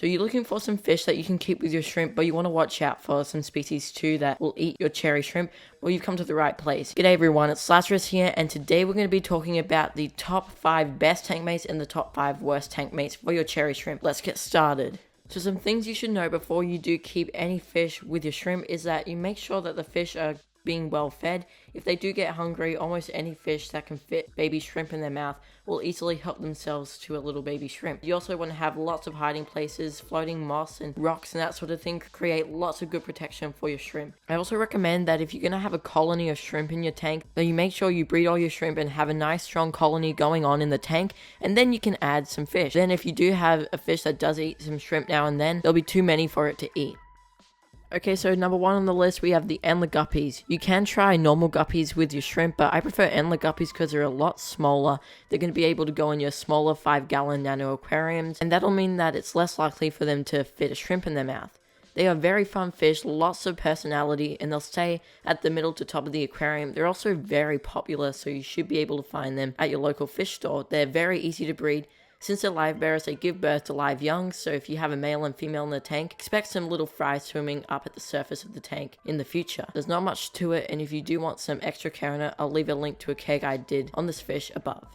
So you're looking for some fish that you can keep with your shrimp, but you want to watch out for some species too that will eat your cherry shrimp. Well, you've come to the right place. G'day everyone, it's Lazarus here, and today we're going to be talking about the top 5 best tank mates and the top 5 worst tank mates for your cherry shrimp. Let's get started. So some things you should know before you do keep any fish with your shrimp is that you make sure that the fish are being well fed. If they do get hungry, almost any fish that can fit baby shrimp in their mouth will easily help themselves to a little baby shrimp. You also want to have lots of hiding places, floating moss and rocks and that sort of thing, create lots of good protection for your shrimp. I also recommend that if you're going to have a colony of shrimp in your tank, that you make sure you breed all your shrimp and have a nice strong colony going on in the tank, and then you can add some fish. Then if you do have a fish that does eat some shrimp now and then, there'll be too many for it to eat. Okay, so number 1 on the list, we have the Endler Guppies. You can try normal guppies with your shrimp, but I prefer Endler Guppies because they're a lot smaller. They're going to be able to go in your smaller 5-gallon nano aquariums, and that'll mean that it's less likely for them to fit a shrimp in their mouth. They are very fun fish, lots of personality, and they'll stay at the middle to top of the aquarium. They're also very popular, so you should be able to find them at your local fish store. They're very easy to breed. Since they're live bearers, they give birth to live young, so if you have a male and female in the tank, expect some little fry swimming up at the surface of the tank in the future. There's not much to it, and if you do want some extra care on it, I'll leave a link to a care guide I did on this fish above.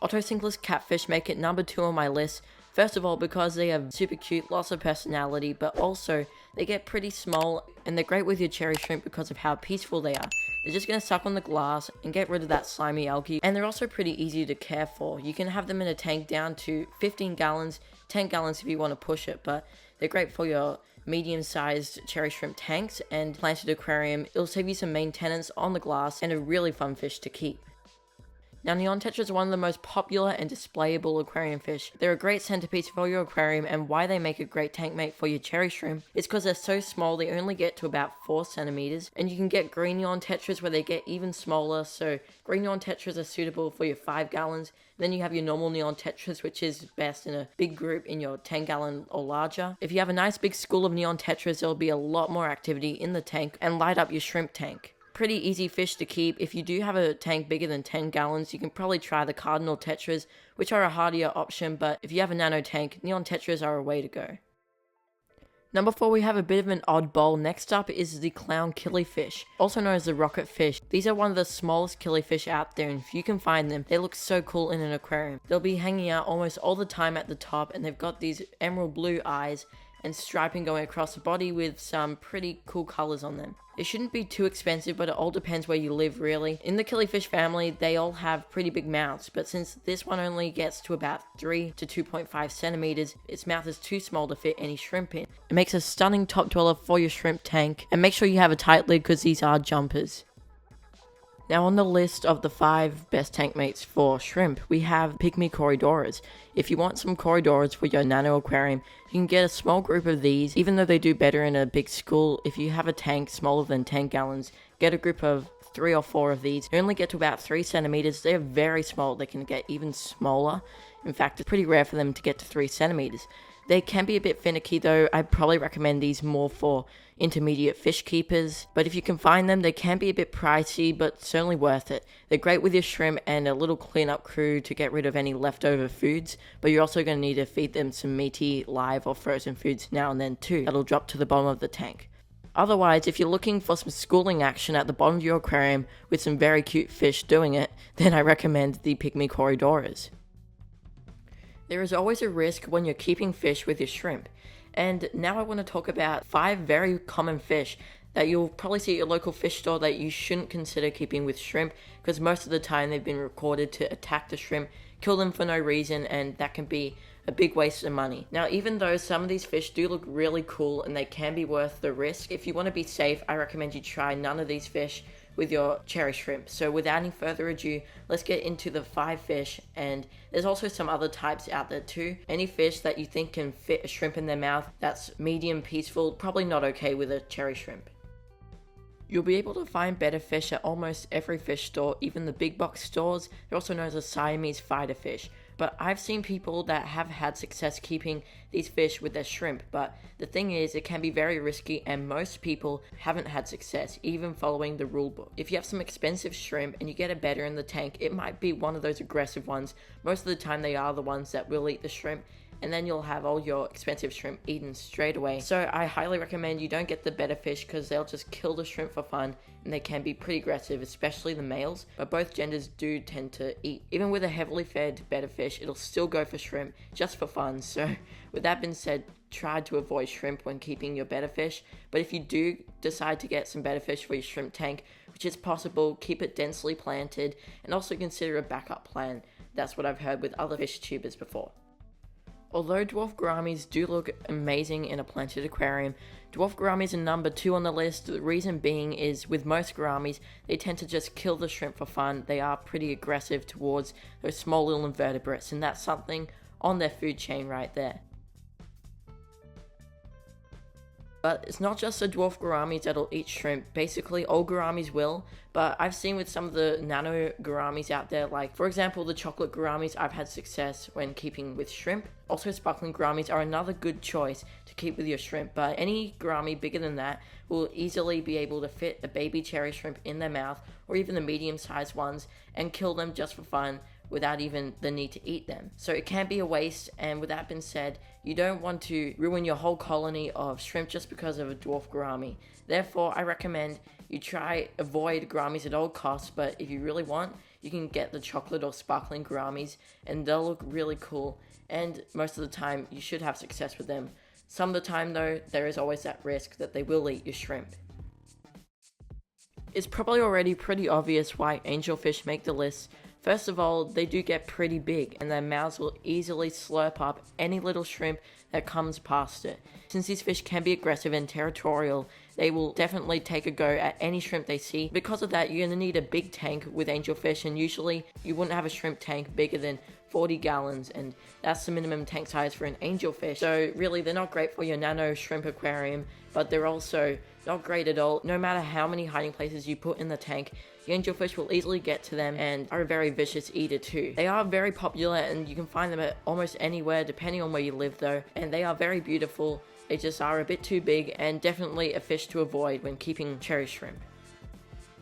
Otocinclus Catfish make it number 2 on my list. First of all, because they are super cute, lots of personality, but also they get pretty small, and they're great with your cherry shrimp because of how peaceful they are. They're just going to suck on the glass and get rid of that slimy algae, and they're also pretty easy to care for. You can have them in a tank down to 15 gallons, 10 gallons if you want to push it, but they're great for your medium-sized cherry shrimp tanks and planted aquarium. It'll save you some maintenance on the glass and a really fun fish to keep. Now, neon tetras are one of the most popular and displayable aquarium fish. They're a great centerpiece for your aquarium, and why they make a great tank mate for your cherry shrimp is because they're so small. They only get to about 4 centimeters, and you can get green neon tetras where they get even smaller. So green neon tetras are suitable for your 5 gallons. Then you have your normal neon tetras, which is best in a big group in your 10-gallon or larger. If you have a nice big school of neon tetras, there'll be a lot more activity in the tank and light up your shrimp tank. Pretty easy fish to keep. If you do have a tank bigger than 10 gallons, you can probably try the cardinal tetras, which are a hardier option, but if you have a nano tank, neon tetras are a way to go. Number 4, we have a bit of an oddball. Next up is the clown killifish, also known as the rocket fish. These are one of the smallest killifish out there, and if you can find them, they look so cool in an aquarium. They'll be hanging out almost all the time at the top, and they've got these emerald blue eyes and striping going across the body with some pretty cool colors on them. It shouldn't be too expensive, but it all depends where you live really. In the killifish family, they all have pretty big mouths, but since this one only gets to about 3 to 2.5 centimeters, its mouth is too small to fit any shrimp in. It makes a stunning top dweller for your shrimp tank, and make sure you have a tight lid because these are jumpers. Now on the list of the 5 best tank mates for shrimp, we have Pygmy Corydoras. If you want some Corydoras for your nano aquarium, you can get a small group of these. Even though they do better in a big school, if you have a tank smaller than 10 gallons, get a group of 3 or 4 of these. They only get to about 3 centimeters. They're very small. They can get even smaller. In fact, it's pretty rare for them to get to 3 centimeters. They can be a bit finicky though. I'd probably recommend these more for intermediate fish keepers, but if you can find them, they can be a bit pricey, but certainly worth it. They're great with your shrimp and a little cleanup crew to get rid of any leftover foods, but you're also going to need to feed them some meaty, live or frozen foods now and then too. That'll drop to the bottom of the tank. Otherwise, if you're looking for some schooling action at the bottom of your aquarium with some very cute fish doing it, then I recommend the Pygmy Corydoras. There is always a risk when you're keeping fish with your shrimp. And now I want to talk about 5 very common fish that you'll probably see at your local fish store that you shouldn't consider keeping with shrimp, because most of the time they've been recorded to attack the shrimp, kill them for no reason, and that can be a big waste of money. Now, even though some of these fish do look really cool and they can be worth the risk, if you want to be safe, I recommend you try none of these fish with your cherry shrimp. So without any further ado, let's get into the 5 fish, and there's also some other types out there too. Any fish that you think can fit a shrimp in their mouth that's medium peaceful, probably not okay with a cherry shrimp. You'll be able to find Betta fish at almost every fish store, even the big box stores. They're also known as a Siamese fighter fish. But I've seen people that have had success keeping these fish with their shrimp, but the thing is, it can be very risky and most people haven't had success, even following the rule book. If you have some expensive shrimp and you get a Betta in the tank, it might be one of those aggressive ones. Most of the time they are the ones that will eat the shrimp, and then you'll have all your expensive shrimp eaten straight away. So I highly recommend you don't get the Betta fish because they'll just kill the shrimp for fun, and they can be pretty aggressive, especially the males, but both genders do tend to eat. Even with a heavily fed Betta fish, it'll still go for shrimp just for fun. So with that being said, try to avoid shrimp when keeping your Betta fish, but if you do decide to get some Betta fish for your shrimp tank, which is possible, keep it densely planted, and also consider a backup plan. That's what I've heard with other fish tubers before. Although Dwarf Gouramis do look amazing in a planted aquarium, Dwarf Gouramis are number 2 on the list. The reason being is with most gouramis, they tend to just kill the shrimp for fun. They are pretty aggressive towards those small little invertebrates, and that's something on their food chain right there. But it's not just the Dwarf Gouramis that'll eat shrimp. Basically, all gouramis will, but I've seen with some of the nano gouramis out there, like for example the chocolate gouramis, I've had success when keeping with shrimp. Also, sparkling gouramis are another good choice to keep with your shrimp, but any gourami bigger than that will easily be able to fit a baby cherry shrimp in their mouth, or even the medium-sized ones, and kill them just for fun without even the need to eat them. So it can be a waste, and with that being said, you don't want to ruin your whole colony of shrimp just because of a dwarf gourami. Therefore, I recommend you try avoid gouramis at all costs, but if you really want, you can get the chocolate or sparkling gouramis, and they'll look really cool, and most of the time, you should have success with them. Some of the time though, there is always that risk that they will eat your shrimp. It's probably already pretty obvious why angelfish make the list. First of all, they do get pretty big, and their mouths will easily slurp up any little shrimp that comes past it. Since these fish can be aggressive and territorial, they will definitely take a go at any shrimp they see. Because of that, you're going to need a big tank with angelfish, and usually you wouldn't have a shrimp tank bigger than 40 gallons, and that's the minimum tank size for an angelfish. So really, they're not great for your nano shrimp aquarium, but they're also not great at all. No matter how many hiding places you put in the tank, the angelfish will easily get to them and are a very vicious eater too. They are very popular, and you can find them at almost anywhere depending on where you live though, and they are very beautiful. They just are a bit too big, and definitely a fish to avoid when keeping cherry shrimp.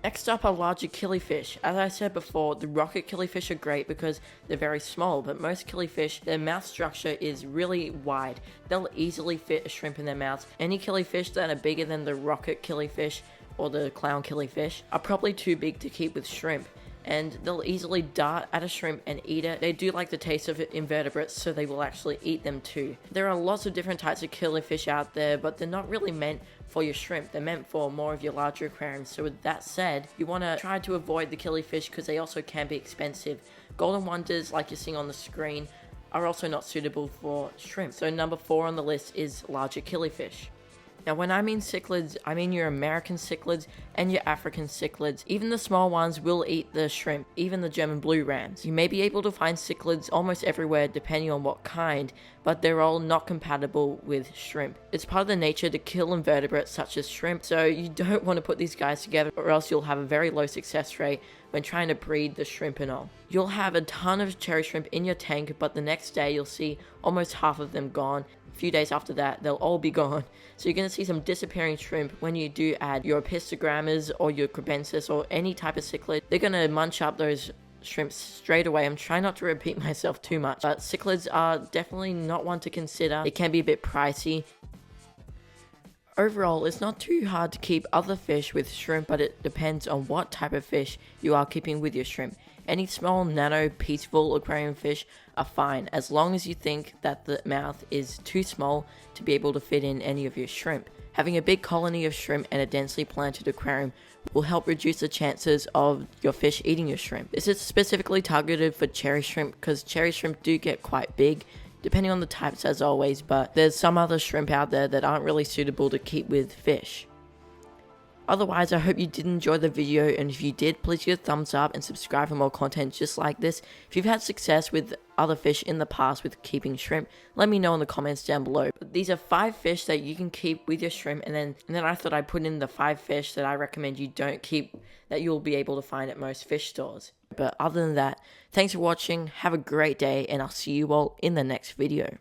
Next up are larger killifish. As I said before, the rocket killifish are great because they're very small, but most killifish, their mouth structure is really wide. They'll easily fit a shrimp in their mouths. Any killifish that are bigger than the rocket killifish or the clown killifish are probably too big to keep with shrimp, and they'll easily dart at a shrimp and eat it. They do like the taste of invertebrates, so they will actually eat them too. There are lots of different types of killifish out there, but they're not really meant for your shrimp. They're meant for more of your larger aquariums. So with that said, you want to try to avoid the killifish because they also can be expensive. Golden wonders, like you're seeing on the screen, are also not suitable for shrimp. So number 4 on the list is larger killifish. Now when I mean cichlids, I mean your American cichlids and your African cichlids. Even the small ones will eat the shrimp, even the German blue rams. You may be able to find cichlids almost everywhere depending on what kind, but they're all not compatible with shrimp. It's part of the nature to kill invertebrates such as shrimp, so you don't want to put these guys together or else you'll have a very low success rate when trying to breed the shrimp and all. You'll have a ton of cherry shrimp in your tank, but the next day you'll see almost half of them gone. A few days after that, they'll all be gone. So you're going to see some disappearing shrimp when you do add your Opistogrammas or your Crebensis or any type of cichlid. They're going to munch up those shrimps straight away. I'm trying not to repeat myself too much, but cichlids are definitely not one to consider. They can be a bit pricey. Overall, it's not too hard to keep other fish with shrimp, but it depends on what type of fish you are keeping with your shrimp. Any small, nano, peaceful aquarium fish are fine, as long as you think that the mouth is too small to be able to fit in any of your shrimp. Having a big colony of shrimp and a densely planted aquarium will help reduce the chances of your fish eating your shrimp. This is specifically targeted for cherry shrimp because cherry shrimp do get quite big, depending on the types as always, but there's some other shrimp out there that aren't really suitable to keep with fish. Otherwise, I hope you did enjoy the video, and if you did, please give a thumbs up and subscribe for more content just like this. If you've had success with other fish in the past with keeping shrimp, let me know in the comments down below. But these are 5 fish that you can keep with your shrimp, and then I thought I'd put in the 5 fish that I recommend you don't keep, that you'll be able to find at most fish stores. But other than that, thanks for watching, have a great day, and I'll see you all in the next video.